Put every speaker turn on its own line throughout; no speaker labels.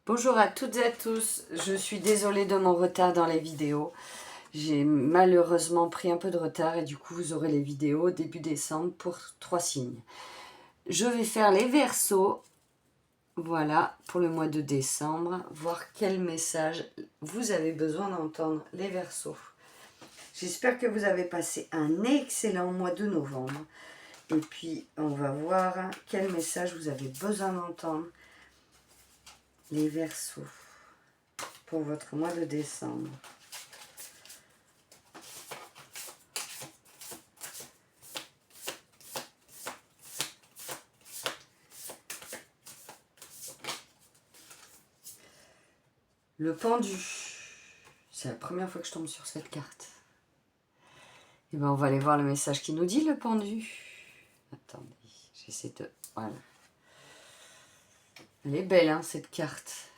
Bonjour à toutes et à tous, je suis désolée de mon retard dans les vidéos. J'ai malheureusement pris un peu de retard et du coup vous aurez les vidéos début décembre pour 3 signes. Je vais faire les Verseaux, voilà, pour le mois de décembre, voir quel message vous avez besoin d'entendre, les Verseaux. J'espère que vous avez passé un excellent mois de novembre. Et puis on va voir quel message vous avez besoin d'entendre, les Verseaux, pour votre mois de décembre. Le pendu. C'est la première fois que je tombe sur cette carte. Et bien on va aller voir le message qui nous dit le pendu. Attendez, j'essaie de... Voilà. Elle est belle, hein, cette carte.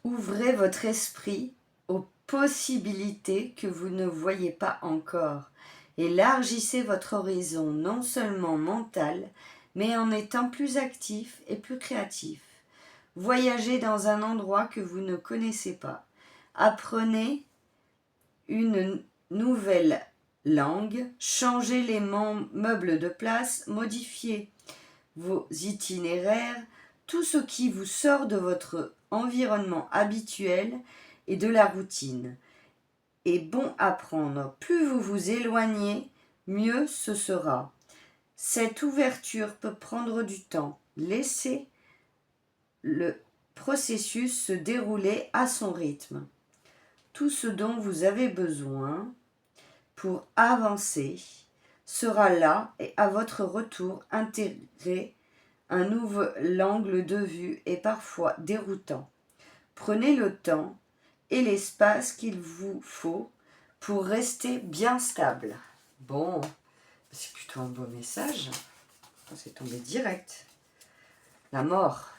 Ouvrez votre esprit aux possibilités que vous ne voyez pas encore. Élargissez votre horizon non seulement mental, mais en étant plus actif et plus créatif. Voyagez dans un endroit que vous ne connaissez pas. Apprenez une nouvelle langue, changez les meubles de place, modifiez vos itinéraires, tout ce qui vous sort de votre environnement habituel et de la routine est bon à prendre. Plus vous vous éloignez, mieux ce sera. Cette ouverture peut prendre du temps. Laissez le processus se dérouler à son rythme. Tout ce dont vous avez besoin pour avancer sera là et à votre retour intégrez un nouvel angle de vue est parfois déroutant. Prenez le temps et l'espace qu'il vous faut pour rester bien stable. Bon, c'est plutôt un beau message. C'est tombé direct. La mort.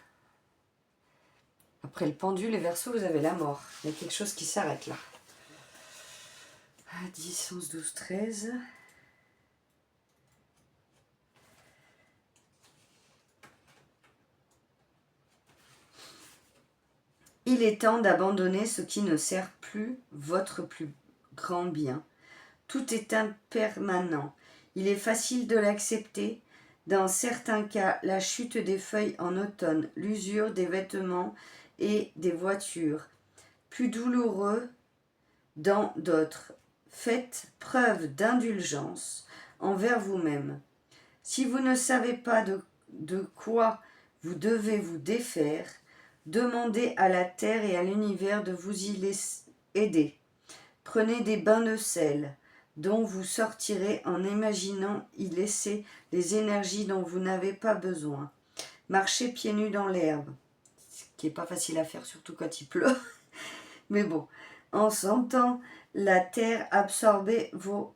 Après le pendu, les Verseaux, vous avez la mort. Il y a quelque chose qui s'arrête là. 10, 11, 12, 13... Il est temps d'abandonner ce qui ne sert plus votre plus grand bien. Tout est impermanent. Il est facile de l'accepter. Dans certains cas, la chute des feuilles en automne, l'usure des vêtements et des voitures. Plus douloureux dans d'autres. Faites preuve d'indulgence envers vous-même. Si vous ne savez pas de quoi vous devez vous défaire, demandez à la terre et à l'univers de vous y aider. Prenez des bains de sel dont vous sortirez en imaginant y laisser les énergies dont vous n'avez pas besoin. Marchez pieds nus dans l'herbe, ce qui n'est pas facile à faire, surtout quand il pleut. Mais bon, en sentant la terre absorber vos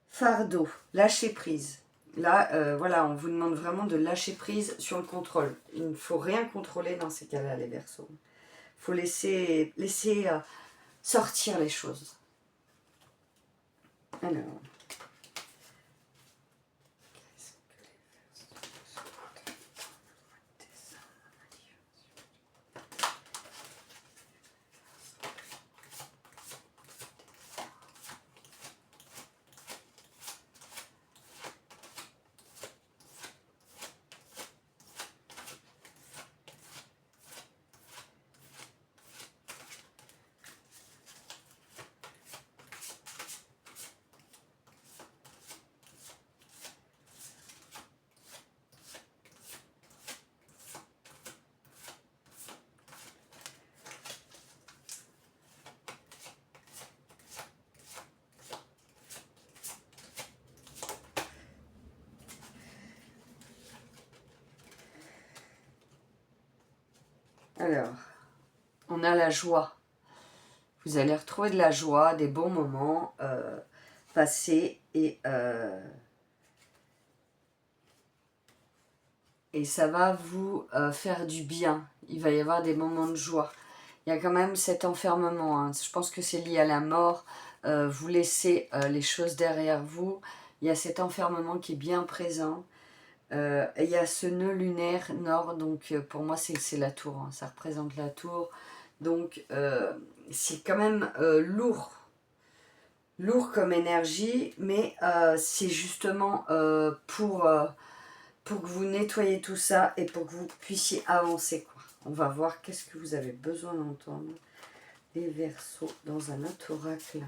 fardeaux, lâchez prise. Là, voilà, on vous demande vraiment de lâcher prise sur le contrôle. Il ne faut rien contrôler dans ces cas-là, les Verseaux. Il faut laisser sortir les choses. Alors... Alors, on a la joie. Vous allez retrouver de la joie, des bons moments passés et ça va vous faire du bien. Il va y avoir des moments de joie. il y a quand même cet enfermement, hein. Je pense que c'est lié à la mort, vous laissez les choses derrière vous, il y a cet enfermement qui est bien présent, et il y a ce nœud lunaire nord, donc pour moi c'est la tour, hein, ça représente la tour, donc c'est quand même lourd comme énergie, mais c'est justement pour que vous nettoyiez tout ça et pour que vous puissiez avancer, quoi. On va voir qu'est-ce que vous avez besoin d'entendre, les Verseaux, dans un autre oracle.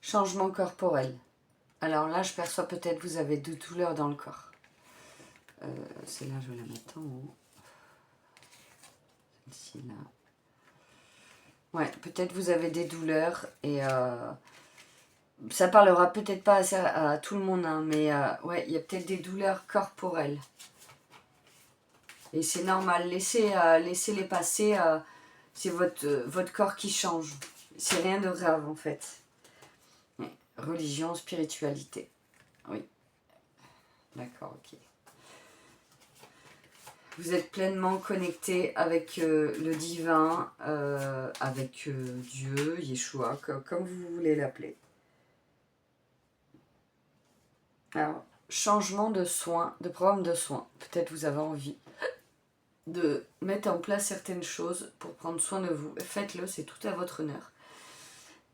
Changement corporel. Alors là, je perçois peut-être vous avez de douleurs dans le corps. Celle-là, je vais la mettre en haut. Celle-ci, là. Ouais, peut-être vous avez des douleurs et ça parlera peut-être pas à tout le monde, hein, mais ouais, il y a peut-être des douleurs corporelles. Et c'est normal, laissez-les passer, c'est votre corps qui change. C'est rien de grave en fait. Ouais. Religion, spiritualité. Oui. D'accord, ok. Vous êtes pleinement connecté avec le divin, avec Dieu, Yeshua, comme vous voulez l'appeler. Alors, changement de soins, de programme de soins. Peut-être vous avez envie de mettre en place certaines choses pour prendre soin de vous. Faites-le, c'est tout à votre honneur.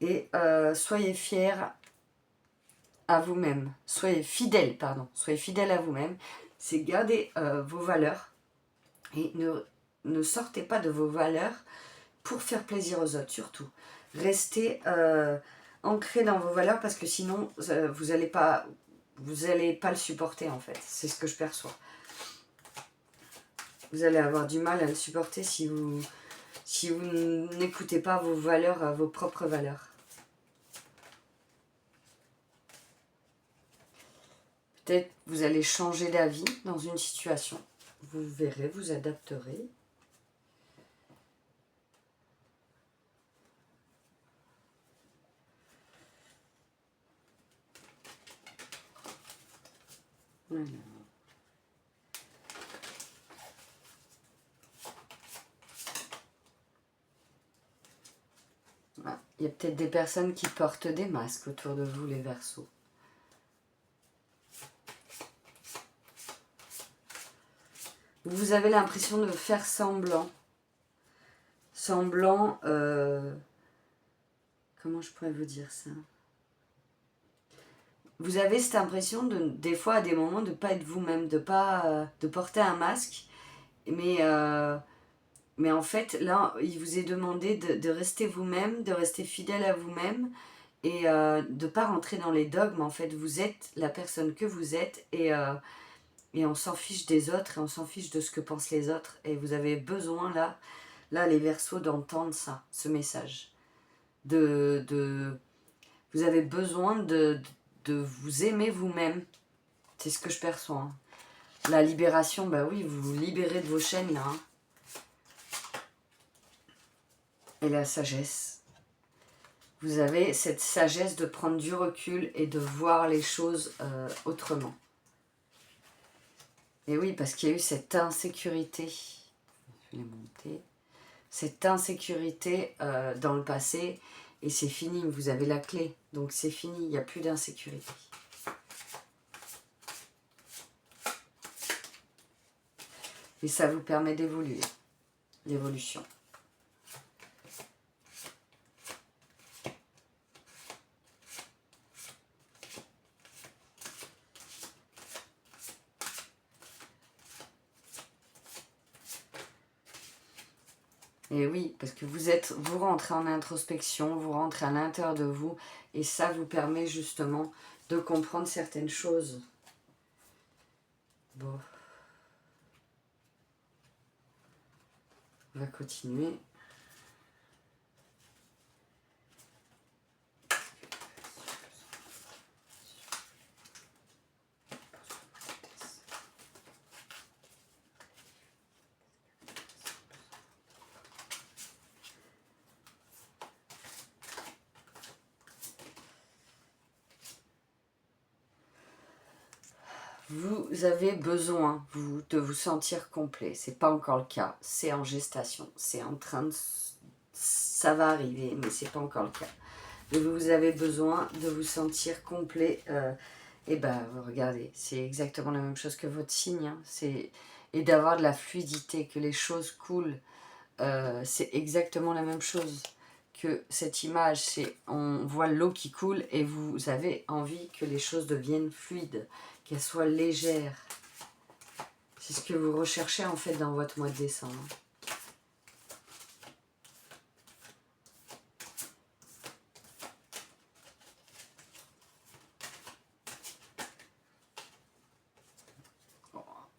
Et soyez fiers à vous-même. Soyez fidèles, pardon. Soyez fidèles à vous-même. C'est garder vos valeurs. Et ne sortez pas de vos valeurs pour faire plaisir aux autres, surtout. Restez ancré dans vos valeurs parce que sinon, vous n'allez pas le supporter en fait. C'est ce que je perçois. Vous allez avoir du mal à le supporter si vous n'écoutez pas vos valeurs, vos propres valeurs. Peut-être vous allez changer d'avis dans une situation. Vous verrez, vous adapterez. Voilà. Ah, il y a peut-être des personnes qui portent des masques autour de vous, les Verseaux. Vous avez l'impression de faire semblant. Semblant, comment je pourrais vous dire ça? Vous avez cette impression, des fois, à des moments, de ne pas être vous-même, de porter un masque. Mais en fait, là, il vous est demandé de rester vous-même, de rester fidèle à vous-même et de ne pas rentrer dans les dogmes. En fait, vous êtes la personne que vous êtes et on s'en fiche des autres et on s'en fiche de ce que pensent les autres. Et vous avez besoin, là les Verseaux, d'entendre ça, ce message. Vous avez besoin de vous aimer vous-même. C'est ce que je perçois. Hein. La libération, bah oui, vous vous libérez de vos chaînes, là. Hein. Et la sagesse. Vous avez cette sagesse de prendre du recul et de voir les choses autrement. Et oui, parce qu'il y a eu cette insécurité. Je vais les monter. Cette insécurité dans le passé. Et c'est fini, vous avez la clé. Donc c'est fini, il n'y a plus d'insécurité. Et ça vous permet d'évoluer. L'évolution. Et oui, parce que vous rentrez en introspection, vous rentrez à l'intérieur de vous, et ça vous permet justement de comprendre certaines choses. Bon. On va continuer. vous avez besoin, vous, de vous sentir complet. C'est pas encore le cas. C'est en gestation. C'est en train de... Ça va arriver, mais c'est pas encore le cas. Et vous avez besoin de vous sentir complet. Et ben, regardez, c'est exactement la même chose que votre signe. Hein. Et d'avoir de la fluidité, que les choses coulent. C'est exactement la même chose que cette image. C'est on voit l'eau qui coule et vous avez envie que les choses deviennent fluides, qu'elles soient légères. C'est ce que vous recherchez en fait dans votre mois de décembre.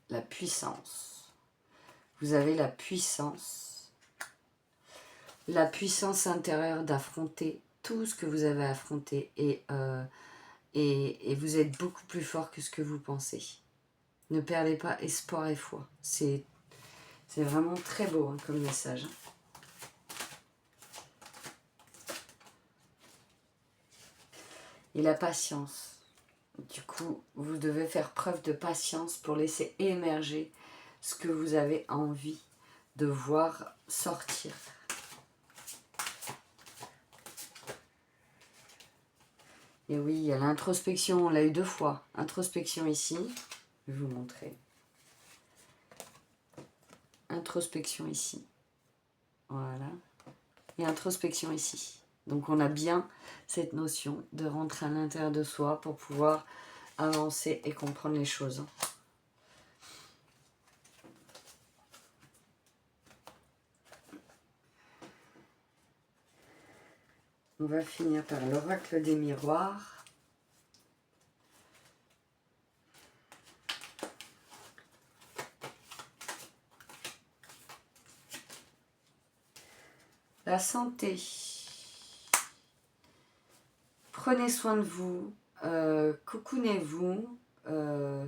La puissance. Vous avez la puissance intérieure d'affronter tout ce que vous avez affronté et vous êtes beaucoup plus fort que ce que vous pensez. Ne perdez pas espoir et foi. C'est vraiment très beau hein, comme message. Et la patience. Du coup, vous devez faire preuve de patience pour laisser émerger ce que vous avez envie de voir sortir. Et oui, il y a l'introspection, on l'a eu 2 fois. Introspection ici, je vais vous montrer. Introspection ici. Voilà. Et introspection ici. Donc on a bien cette notion de rentrer à l'intérieur de soi pour pouvoir avancer et comprendre les choses. On va finir par l'oracle des miroirs. La santé. Prenez soin de vous, cocoonez-vous. Moi,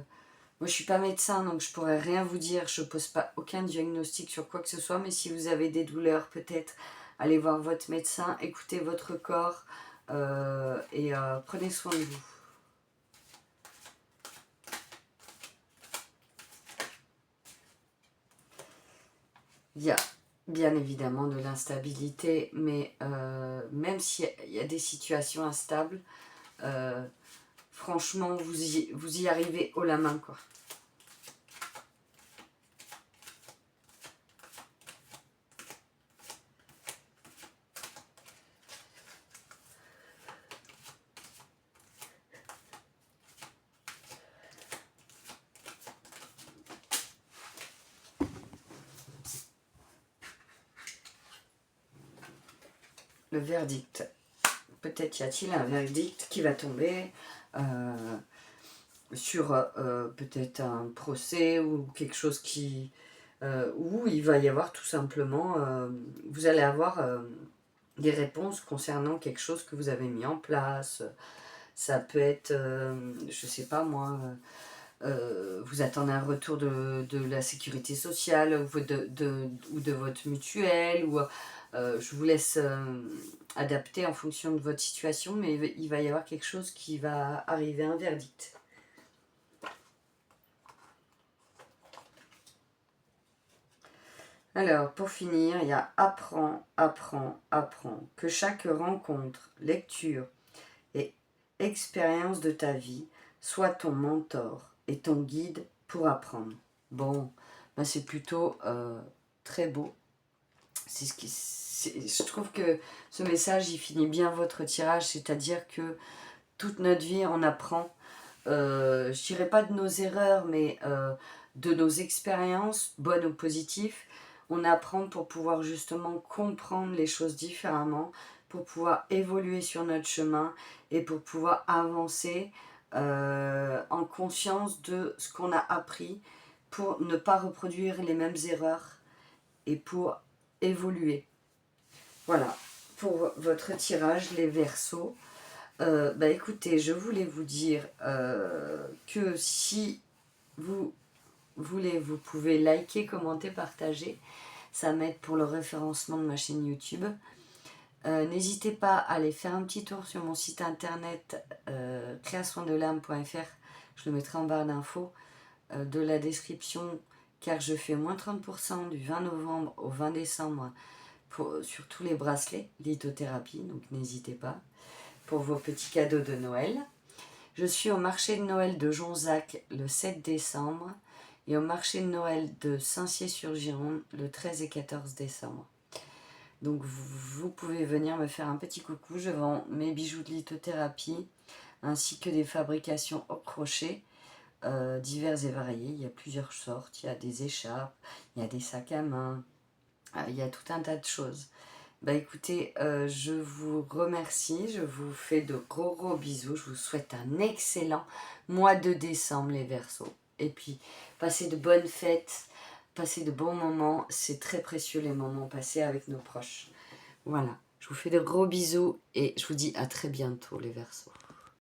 je suis pas médecin, donc je pourrais rien vous dire. Je pose pas aucun diagnostic sur quoi que ce soit, mais si vous avez des douleurs, peut-être allez voir votre médecin, écoutez votre corps et prenez soin de vous. Il y a bien évidemment de l'instabilité, mais même s'il y a des situations instables, franchement, vous y arrivez haut la main, quoi. Le verdict. Peut-être y a-t-il un verdict qui va tomber sur peut-être un procès ou quelque chose qui... où il va y avoir tout simplement... vous allez avoir des réponses concernant quelque chose que vous avez mis en place. Ça peut être, je sais pas moi... vous attendez un retour de la sécurité sociale ou de votre mutuelle ou je vous laisse adapter en fonction de votre situation, mais il va y avoir quelque chose qui va arriver, un verdict. Alors, pour finir, il y a apprends, apprends, apprends. Que chaque rencontre, lecture et expérience de ta vie soit ton mentor et ton guide pour apprendre. Bon, ben c'est plutôt très beau. C'est ce qui, je trouve que ce message, il finit bien votre tirage, c'est-à-dire que toute notre vie, on apprend. Je dirais pas de nos erreurs, mais de nos expériences, bonnes ou positives. On apprend pour pouvoir justement comprendre les choses différemment, pour pouvoir évoluer sur notre chemin et pour pouvoir avancer en conscience de ce qu'on a appris pour ne pas reproduire les mêmes erreurs et pour évoluer. Voilà, pour votre tirage, les Verseaux. Bah écoutez, je voulais vous dire que si vous voulez, vous pouvez liker, commenter, partager. Ça m'aide pour le référencement de ma chaîne YouTube. N'hésitez pas à aller faire un petit tour sur mon site internet créasoinddelame.fr Je le mettrai en barre d'infos de la description, car je fais moins 30% du 20 novembre au 20 décembre sur tous les bracelets, lithothérapie, donc n'hésitez pas, pour vos petits cadeaux de Noël. Je suis au marché de Noël de Jonzac le 7 décembre et au marché de Noël de Saint-Cier-sur-Gironde le 13 et 14 décembre. Donc vous pouvez venir me faire un petit coucou, je vends mes bijoux de lithothérapie ainsi que des fabrications au crochet divers et variés. Il y a plusieurs sortes, il y a des écharpes, il y a des sacs à main, il y a tout un tas de choses. Bah écoutez, je vous remercie, je vous fais de gros bisous, je vous souhaite un excellent mois de décembre les Verseaux. Et puis, passez de bonnes fêtes, passez de bons moments, c'est très précieux les moments passés avec nos proches. Voilà, je vous fais de gros bisous et je vous dis à très bientôt les Verseaux.